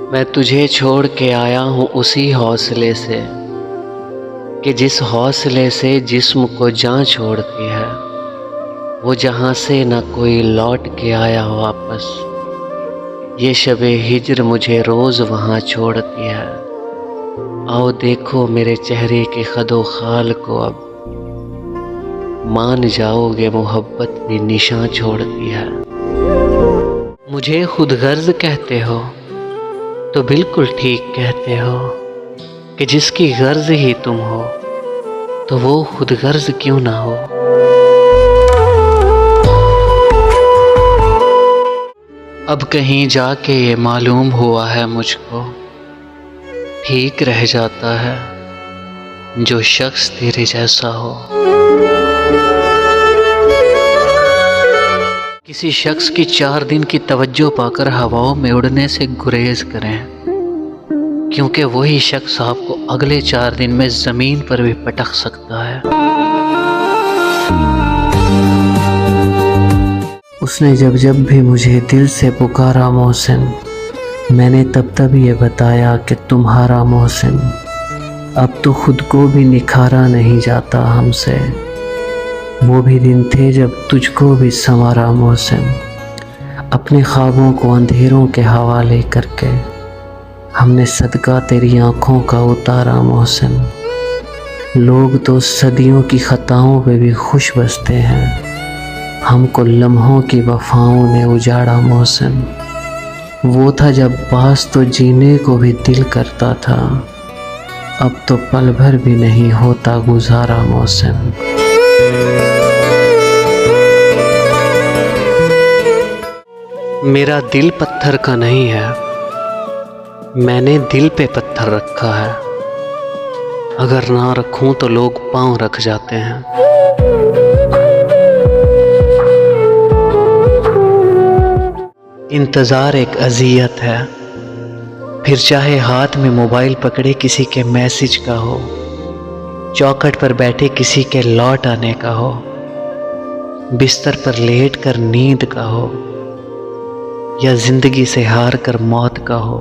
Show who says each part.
Speaker 1: मैं तुझे छोड़ के आया हूँ उसी हौसले से कि जिस हौसले से जिस्म को जान छोड़ती है, वो जहाँ से न कोई लौट के आया हो वापस। ये शबे हिज्र मुझे रोज़ वहाँ छोड़ती है। आओ देखो मेरे चेहरे के खदो खाल को, अब मान जाओगे मोहब्बत भी निशान छोड़ती है। मुझे खुद गर्ज कहते हो तो बिल्कुल ठीक कहते हो कि जिसकी गर्ज ही तुम हो तो वो खुद गर्ज क्यों ना हो। अब कहीं जाके ये मालूम हुआ है मुझको, ठीक रह जाता है जो शख्स तेरे जैसा हो। किसी शख्स की 4 दिन की तवज्जो पाकर हवाओं में उड़ने से गुरेज करें, क्योंकि वही शख्स आपको अगले 4 दिन में ज़मीन पर भी पटक सकता है। उसने जब जब भी मुझे दिल से पुकारा मोहसिन, मैंने तब ये बताया कि तुम्हारा मोहसिन। अब तो खुद को भी निखारा नहीं जाता हमसे, वो भी दिन थे जब तुझको भी संवारा मोहसिन। अपने ख्वाबों को अंधेरों के हवाले करके हमने सदका तेरी आँखों का उतारा मोहसिन। लोग तो सदियों की खताओं पे भी खुश बसते हैं, हमको लम्हों की वफाओं ने उजाड़ा मोहसिन। वो था जब पास तो जीने को भी दिल करता था, अब तो पल भर भी नहीं होता गुजारा मोहसिन। मेरा दिल पत्थर का नहीं है, मैंने दिल पे पत्थर रखा है। अगर ना रखूं तो लोग पांव रख जाते हैं। इंतज़ार एक अज़ियत है, फिर चाहे हाथ में मोबाइल पकड़े किसी के मैसेज का हो, चौखट पर बैठे किसी के लौट आने का हो, बिस्तर पर लेट कर नींद का हो, या जिंदगी से हार कर मौत का हो।